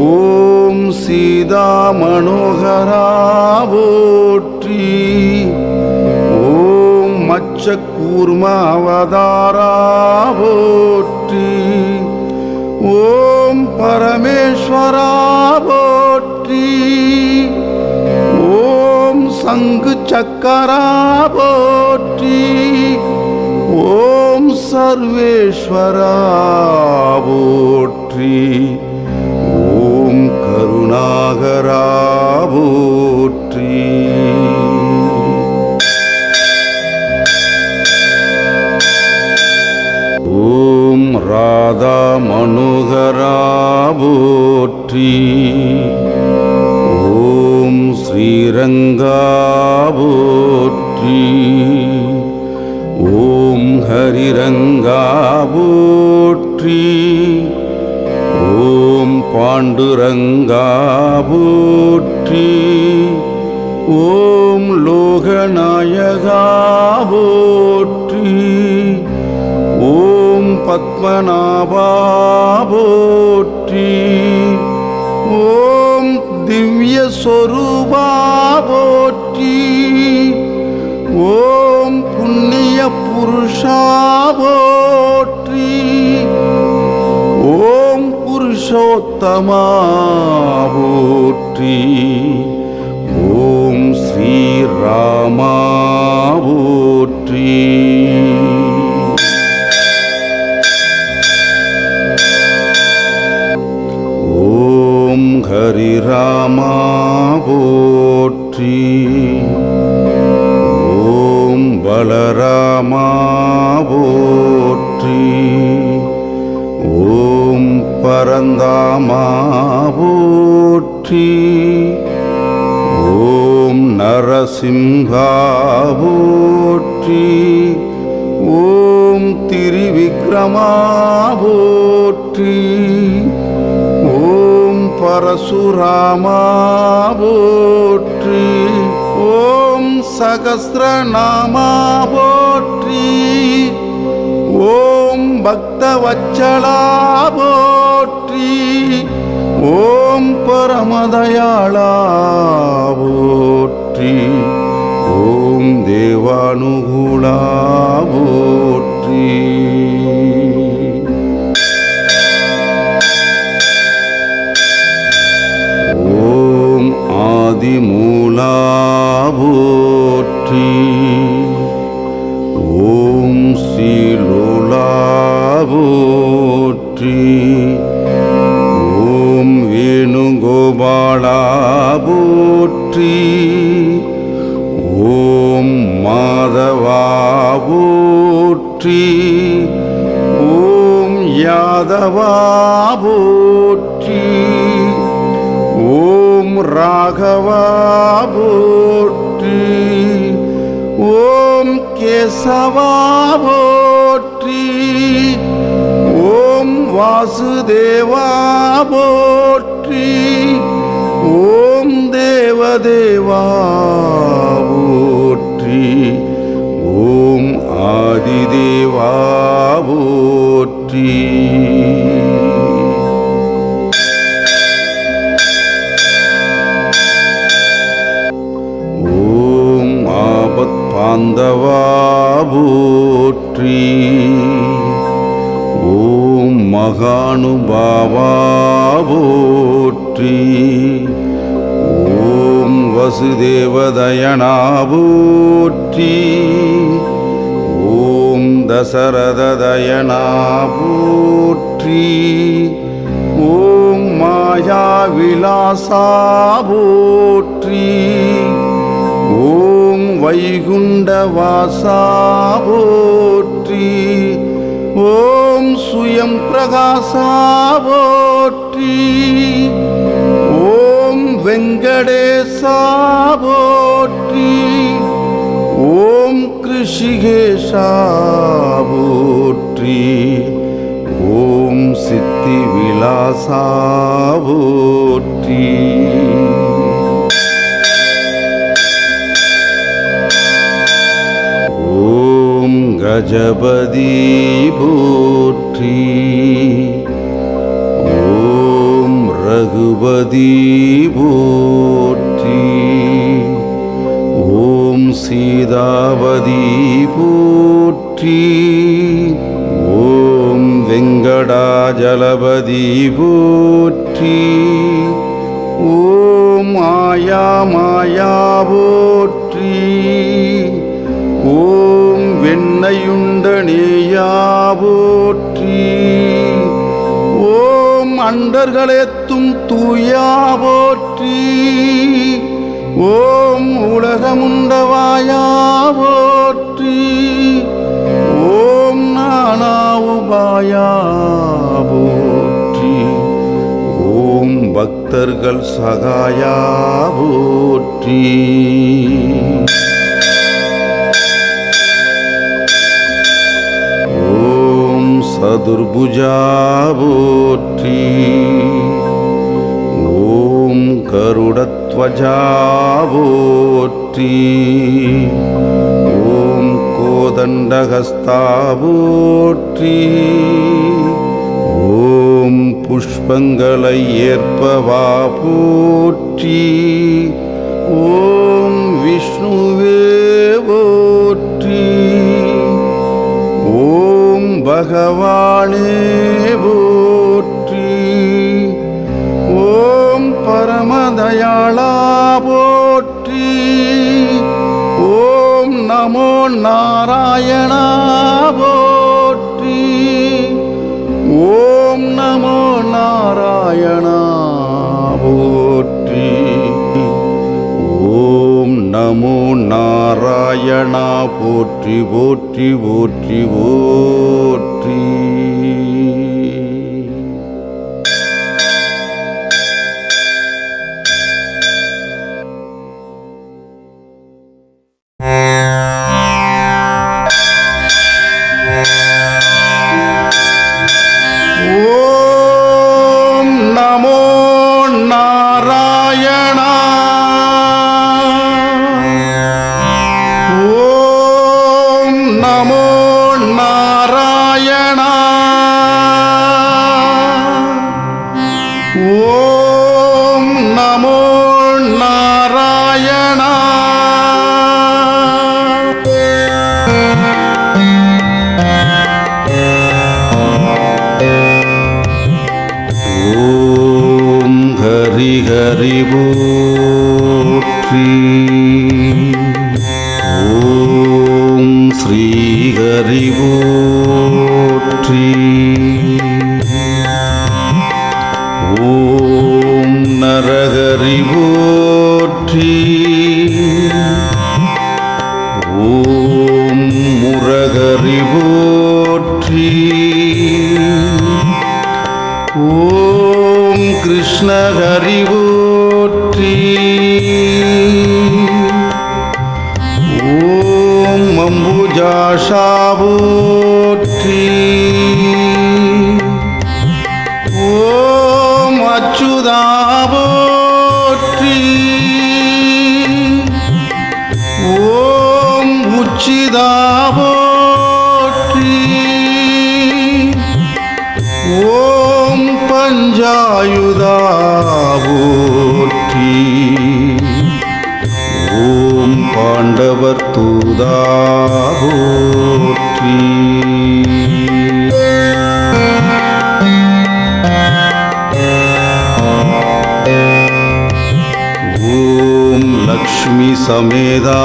ஓம் சீதா மனோகரா போற்றி. ஓம் மச்சக்கூர்ம அவதாரா போற்றி. ஓம் பரமேஸ்வரா போற்றி. ஓம் சங்கு சக்கரா போற்றி. ஓம் சர்வேஸ்வரா போற்றி. ஓம் கருணாகரா போற்றி. ஓம் ராதா மனோகரா போற்றி. ஓம் ஸ்ரீரங்கா போற்றி. ஓம் ஹரிரங்கா போற்றி. ஓம் பாண்டுரங்கா போற்றி. ஓம் லோகநாயகா போற்றி. ஓம் பத்மநாபா போற்றி. ஓம் திவ்ய சொரூபா போற்றி. ஓம் புண்ணிய புருஷா போற்றி. ஓம் புருஷோத்தமா போற்றி. ஓம் ஸ்ரீராமா போற்றி. ஓம் ஹரிராமா போற்றி. ஓம் பலராமா போற்றி. ஓம் பரந்தாமா போற்றி. ஓம் நரசிம்ஹா போற்றி. ஓம் திரிவிக்ரமா போற்றி. ஓம் பரசுராமா போற்றி. ஓம் சகஸ்ரநாமா போற்றி. ஓம் பக்தவச்சலா போற்றி. ஓம் பரமதயாளா போற்றி. ஓம் தேவானுகூலா போற்றி. ஓம் ஆதிமூலா போற்றி. ஓம் ஸ்ரீலோலா போற்றி. ஓம் வேணுகோபாலா போற்றி. ஓம் மாதவா போற்றி. ஓம் யாதவா போற்றி. ஓம் ராகவா போற்றி. ஓம் கேசவா போற்றி. ஓம் வாசுதேவா போற்றி. ஓம் தேவதேவா போற்றி. ஓம் ஆதிதேவா போற்றி. ஓம் ஆபத் பாந்தவா போற்றி. ஓம் மகானுபாவா போற்றி. ஓம் வசுதேவதயனா போற்றி. ஓம் தசரததயனா போற்றி. ஓம் மாயாவிலாசா போற்றி. ஓம் வைகுண்டவாசா போற்றி. ஓம் சுயம் பிரகாசா போற்றி. ஓம் வெங்கடேசா போற்றி. ஓம் கிருஷிகேஷா போற்றி. ஓம் சித்தி விலாசா போற்றி. ஓம் கஜபதி போற்றி. ஓம் ரகுபதி போற்றி. ஓம் சீதாவதி போற்றி. ஓம் வெங்கடாஜலபதி போற்றி. ஓம் மாயா மாயா போற்றி. ஓம் வெண்ணையுண்டனேயா போற்றி. ஓம் அண்டர்களேத்தும் தூயா போற்றி. ஓம் உலகமுண்டவாயா போற்றி. ஓம் நானாவுபாயா போற்றி. ஓம் பக்தர்கள் சகாயா போற்றி. ஓம் சதுர்புஜா போற்றி. ஓம் கருடத்வஜா போற்றி. ஓம் கோதண்டஹஸ்தா போற்றி. ஓம் புஷ்பங்களை ஏற்பவா போற்றி. ஓம் விஷ்ணுவே போற்றி. ஓம் பகவானே போற்றி. ஓம் பரமதயாளா போற்றி. ஓம் நமோ நாராயணா போற்றி. ஓம் நமோ நாராயணா போற்றி. ஓம் நமோ நாராயணா நாராயணா போற்றி போற்றி போற்றி போற்றி. ஓம் நமோ நாராயணா. ஓம் நமோ நாராயணா. ஓம் நமோ நாராயணா. ஓம் ஹரி ஹரி போற்றி. ஓம் ஸ்ரீ ஹரி போற்றி. ஓம் நரஹரி போற்றி. ஓம் முரஹரி போற்றி. ஓம் கிருஷ்ண ஹரி போற்றி. ஓம் அம்புஜாஷா போற்றி. ஓம் அச்சுதா போற்றி. ஓம் உச்சிதா போற்றி. ஓம் பஞ்சாயுதா போற்றி. ஓம் பாண்டவர் தூதா போற்றி. ஓம் லக்ஷ்மி சமேதா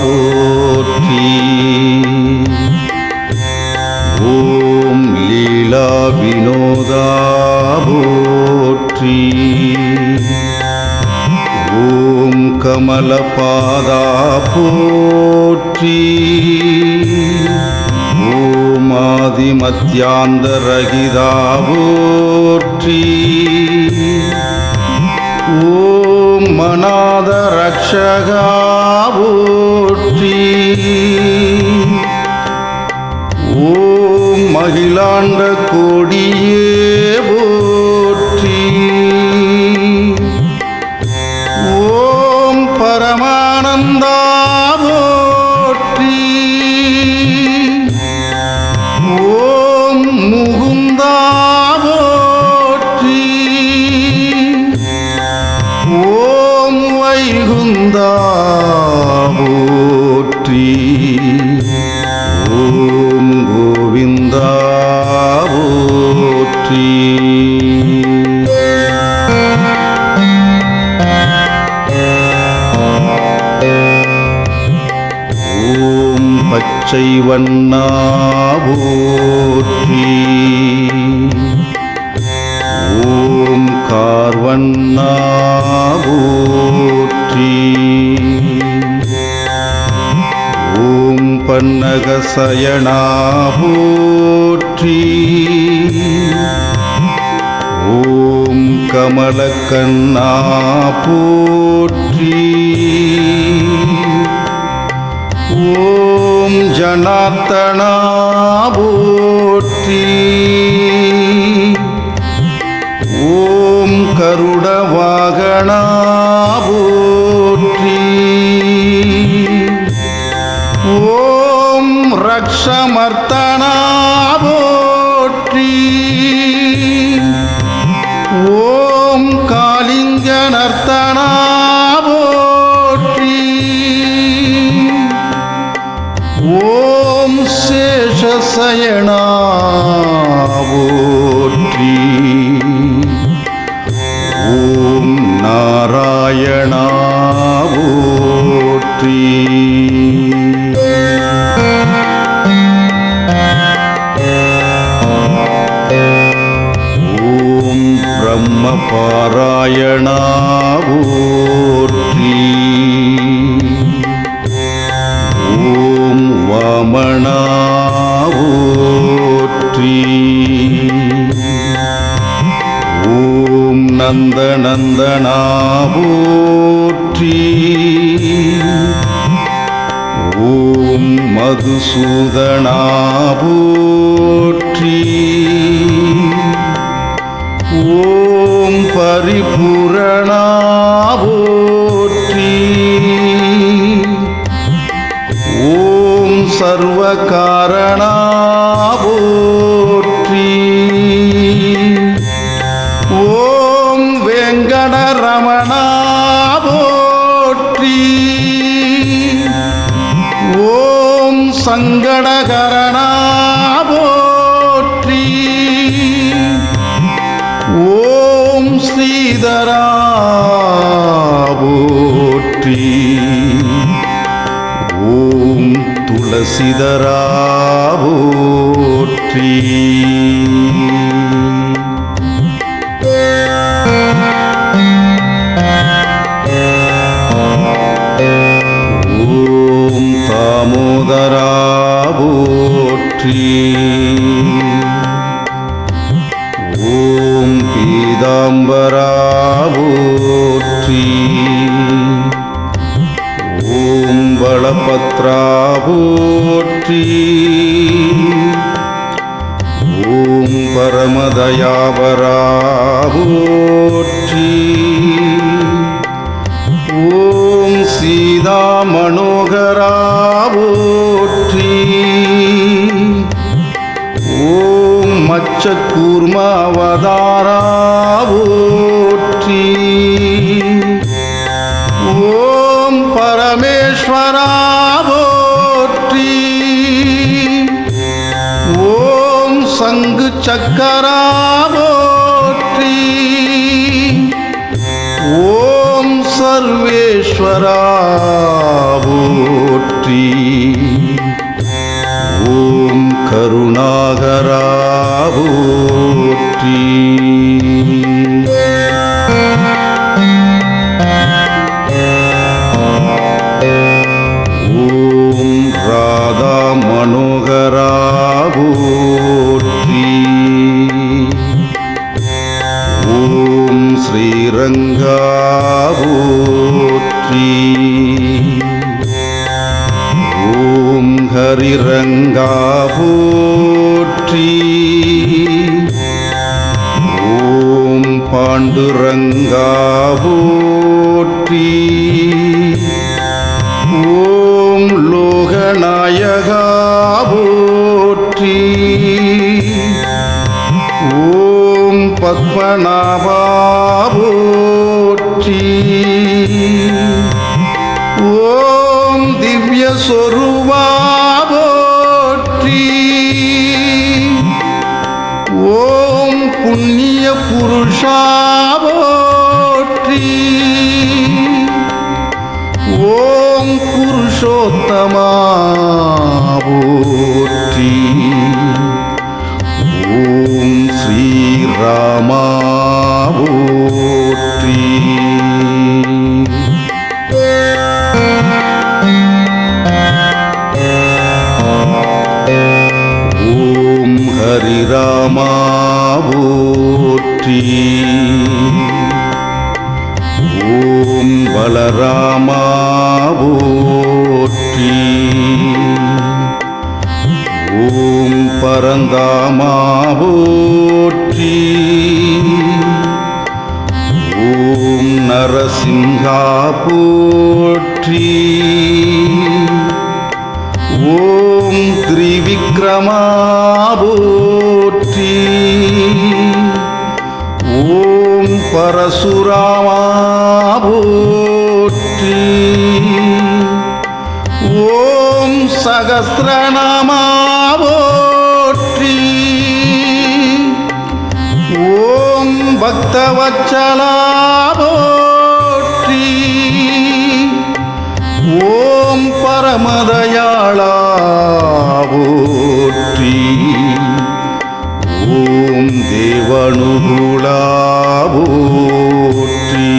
போற்றி. ஓம் லீலா வினோதா போற்றி. ஓம் கமலபாதா போற்றி. ஓம் ஆதிமத்யாந்தரகிதா போற்றி. ஓம் மனாத ரக்ஷகா போற்றி. ஓம் மகிழாண்ட கோடியே போற்றி. ஓம் பரமானந்தா போற்றி. ஓம் முகுந்தா போற்றி. ஓம் வைகுந்தா போற்றி. ஓம் கோவிந்தா போற்றி. ஓம் பச்சை வண்ணா போற்றி. ஓம் கார்வண்ணா போற்றி. ஓம் பன்னகசயனா போற்றி. ஓம் கமலக்கண்ணா போற்றி. ஓம் ஜனார்த்தனா போற்றி. ஓம் கருடவாகனா போற்றி. ஓம் ரக்ஷமர்த்தனா போற்றி. ஓம் காளிங்கநர்த்தனா போற்றி. ஓம் சேஷசயனா போற்றி. ஓம் நாராயணா போற்றி. ஓம் பிரம்மபாராயணா போற்றி. ரமணா போற்றி. ஓம் நந்தநந்தனா போற்றி. ஓம் மதுசூதனா போற்றி. ஓம் பரிபூரணா போற்றி. ஓம் சர்வகாரணா போற்றி. ஓம் வெங்கடரமணா போற்றி. ஓம் சங்கடகரணா போற்றி. ஓம் ஸ்ரீதரா போற்றி. ஓம் துளசிதரா போற்றி. ஓம் தாமோதரா போற்றி. ஓம் பீதாம்பரா போற்றி. ஓம் பலபத்ரா போற்றி. ஓம் பரமதயாபரா போற்றி. ஓம் சீதா மனோகரா போற்றி. ஓம் மச்சக்கூர்மாவதாரா போற்றி. ஓம் பரமேஸ்வரா போற்றி. ஓம் சங்கு சக்கரா போற்றி. ஓம் சர்வேஸ்வரா போற்றி. ஓம் கருணாகரா போற்றி. ஓம் ராதா மனோகரா போற்றி. ஓம் ஸ்ரீரங்கா போற்றி. ஓம் ஹரிரங்கா போற்றி. ஓம் பாண்டுரங்கா போற்றி. ஓம் லோகநாயகா போற்றி. ஓம் பத்மநாபா போற்றி. ஓம் திவ்ய சொரூபா போற்றி. ஓம் புண்ணிய புருஷா போற்றி. ஓம் புருஷோத்தமா போற்றி. ஓம் ஸ்ரீராமா போற்றி. ஓம் ஹரிராமா போற்றி. ஓம் பலராமா போற்றி. ஓம் பரந்தாமா போற்றி. ஓம் நரசிம்ஹா போற்றி. ஓம் திரிவிக்ரமா போற்றி. ஓம் பரசுராமா போற்றி. ஓம் சகஸ்ரநாமா போற்றி. ஓம் பக்தவத்சலா போற்றி. ஓம் பரமதயாளா போற்றி. ஓம் தேவனுகுலா போற்றி.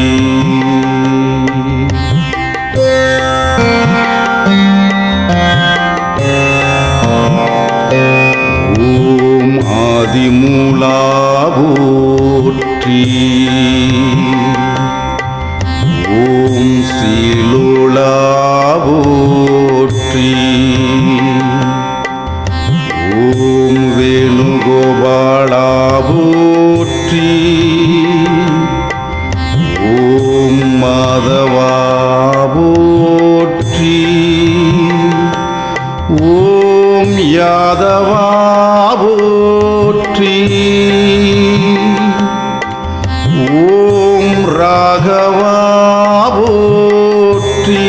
போற்றி. ஓம் ஸ்ரீலோலா போற்றி. ஓம் வேணுகோபாலா போற்றி. ஓம் மாதவா போற்றி. ஓம் யாதவா போற்றி. ஓம் ராகவா போற்றி.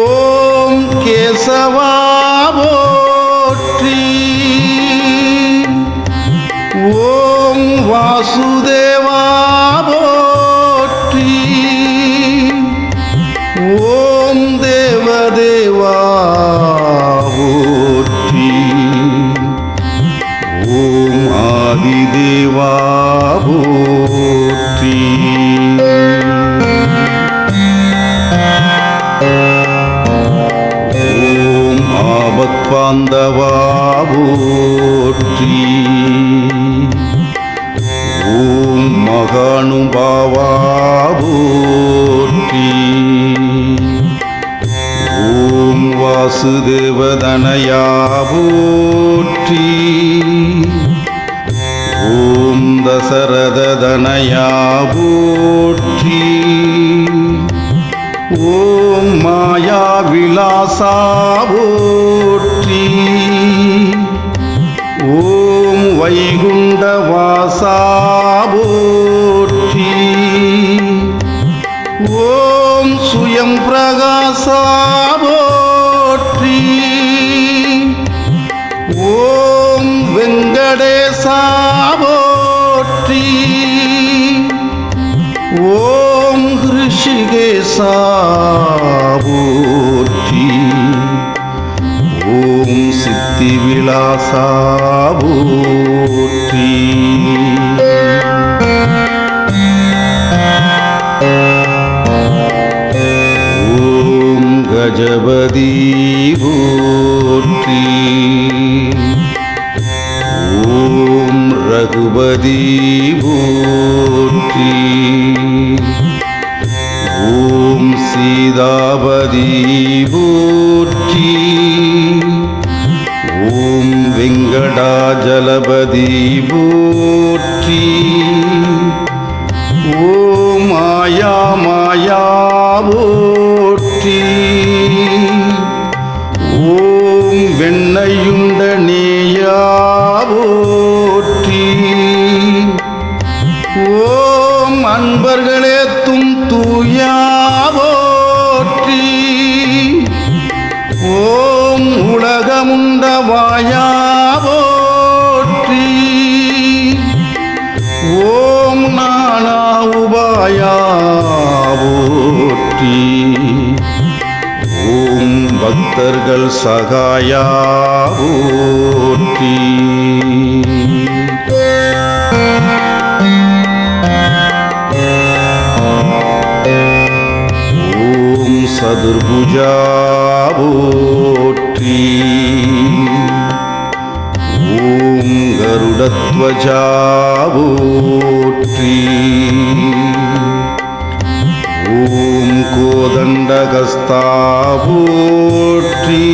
ஓம் கேசவா போற்றி. ஓம் வாசுதேவா போற்றி. ஓம் தேவதேவா போற்றி. ஓம் ஆதிதேவா போற்றி. ஓம் ஆபத்பாந்தவா போற்றி. ஓம் மகானுபாவா போற்றி. ஓம் வாசுதேவதனயா போற்றி. ஓம் தசரததனயா போற்றி. ஓம் மாயா விலாசா போற்றி. ஓம் வைகுண்டவாசா போற்றி. ஓம் சுயம் பிரகாசா போற்றி. ஓம் வெங்கடேசா போற்றி. ஓம் ரிஷிகேசா போற்றி. ஓம் சித்தி விலாசா போற்றி. ஓம் கஜபதி போற்றி. ஓம் ரகுபதி போற்றி. ஓம் சீதாபதி போற்றி. ஓம் வெங்கடாஜலபதி போற்றி. ஓம் மாயா மாயா போற்றி. ஓம் வெண்ணையுண்ட நேயா போற்றி. ஓம் அன்பர்களே தூயா போற்றி. ஓம் உலகமுண்ட வாயா போற்றி. ஓம் நானா உபாயா போற்றி. ஓம் பக்தர்கள் சகாயா போற்றி. ஓம் சதுர்புஜா போற்றி. ஓம் கருடத்வஜா போற்றி. ஓம் கோதண்டகஸ்தா போற்றி.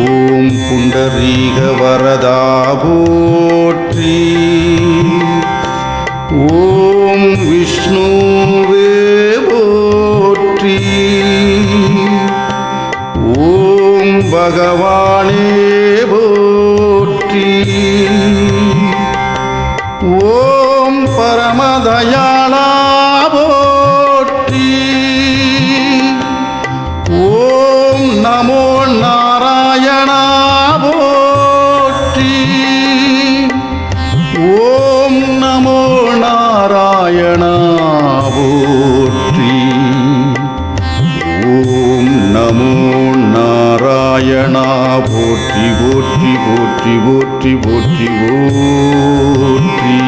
ஓம் புண்டரீக வரதா போற்றி. ஓம் விஷ்ணுவே போற்றி. ஓம் பகவானே போற்றி. ஓம் பரமதயாளா போற்றி. ஓம் நமோ நாராயணா போற்றி. ஓம் நமோ நாராயணா போற்றி. ஓம் நமோ நாராயணா போற்றி போற்றி போற்றி போற்றி போற்றி போற்றி.